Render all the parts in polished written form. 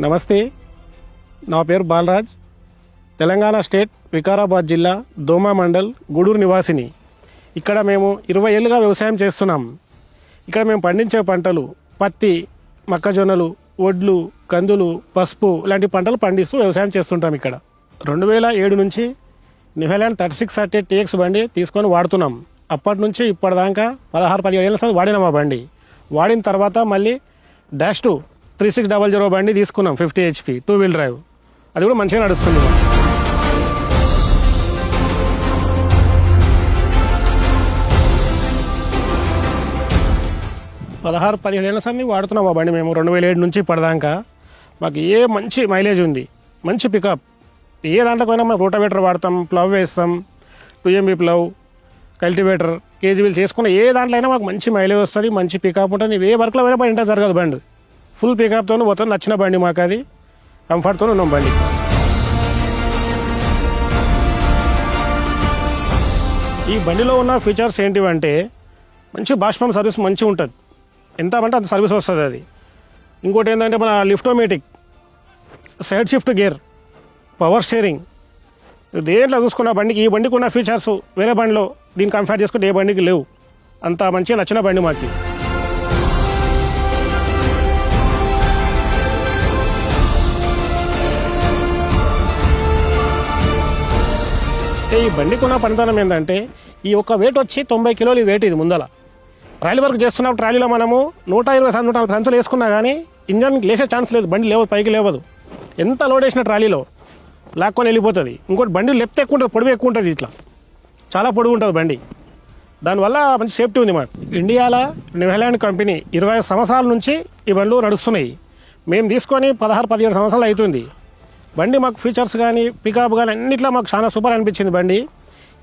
నమస్తే, నా పేరు బాలరాజ్. తెలంగాణ స్టేట్ వికారాబాద్ జిల్లా దోమా మండల్ గూడూరు నివాసిని. ఇక్కడ మేము 20 ఏళ్ళుగా వ్యవసాయం చేస్తున్నాం. ఇక్కడ మేము పండించే పంటలు పత్తి, మొక్కజొన్నలు, వడ్లు, కందులు, పసుపు ఇలాంటి పంటలు పండిస్తూ వ్యవసాయం చేస్తుంటాం. ఇక్కడ 2007 నుంచి న్యూహాలాండ్ 3630 TX బండి తీసుకొని వాడుతున్నాం. అప్పటి నుంచి ఇప్పటిదాకా 16-17 ఏళ్ళ సార్ వాడినాం ఆ బండి. వాడిన తర్వాత మళ్ళీ -2 3600 బండి తీసుకున్నాం 50 HP 2 వీల్ డ్రైవ్. అది కూడా మంచిగా నడుస్తుంది. 16-17 ఏళ్ళ సంది వాడుతున్నాం ఆ బండి మేము 2007 నుంచి ఇప్పటిదాకా. మాకు మంచి మైలేజ్ ఉంది, మంచి పికప్. ఏ దాంట్లోకి పోయినా మేము రోటావేటర్ వాడతాం, ప్లవ్ వేస్తాం, 2MB ప్లవ్, కల్టివేటర్, కేజీబీలు చేసుకున్న ఏ దాంట్లో అయినా మాకు మంచి మైలేజ్ వస్తుంది, మంచి పికప్ ఉంటుంది. ఏ వర్క్లో అయినా పని ఇంట జరగదు. బండి ఫుల్ పికప్తో పోతుంది. నచ్చిన బండి మాకు, అది కంఫర్ట్తో ఉన్నాం బండి. ఈ బండిలో ఉన్న ఫీచర్స్ ఏంటివంటే మంచి బాష్పం సర్వీస్ మంచిగా ఉంటుంది. ఎంత అంటే అంత సర్వీస్ వస్తుంది అది. ఇంకోటి ఏంటంటే మన లిఫ్టోమేటిక్, side shift gear, power steering. దేంట్లో చూసుకున్న బండికి ఈ బండికి ఉన్న ఫీచర్స్ వేరే బండిలో దీన్ని కంపేర్ చేసుకుంటే ఏ బండికి లేవు. అంత మంచిగా నచ్చిన బండి మాకు. ఈ బండికి ఉన్న పనితనం ఏంటంటే ఈ ఒక్క వెయిట్ వచ్చి 90 కిలోలు వెయిట్. ఇది ముందల ట్రాలీ వర్క్ చేస్తున్నప్పుడు ట్రాలీలో మనము 120-140 సంచులు వేసుకున్నా కానీ ఇంజన్ లేసే ఛాన్స్ లేదు. బండి లేవదు, పైకి లేవదు. ఎంత లోడ్ వేసిన ట్రాలీలో లాక్కొని వెళ్ళిపోతుంది. ఇంకోటి బండి లెఫ్ట్ ఎక్కువ ఉంటుంది, పొడవు ఎక్కువ ఉంటుంది. ఇట్లా చాలా పొడవు ఉంటుంది బండి. దానివల్ల మంచి సేఫ్టీ ఉంది మాకు. ఇండియాలో న్యూహాలాండ్ కంపెనీ 20 సంవత్సరాల నుంచి ఈ బండ్లు నడుస్తున్నాయి. మేము తీసుకొని 16-17 సంవత్సరాలు అవుతుంది. బండి మాకు ఫీచర్స్ కానీ పికప్ కానీ అన్నిట్లో మాకు చాలా సూపర్ అనిపించింది బండి.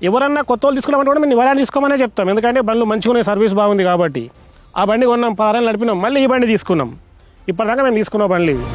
ఎవరన్నా కొత్త వాళ్ళు తీసుకున్నామంటే కూడా మేము న్యూహాలాండ్ తీసుకోమనే చెప్తాం. ఎందుకంటే బండ్లు మంచిగా ఉన్నాయి, సర్వీస్ బాగుంది కాబట్టి. ఆ బండి కొన్నాం, 10 ఏళ్ళు నడిపినాం, మళ్ళీ ఈ బండి తీసుకున్నాం. ఇప్పటిదాకా మేము తీసుకున్న బండ్లు ఇవి.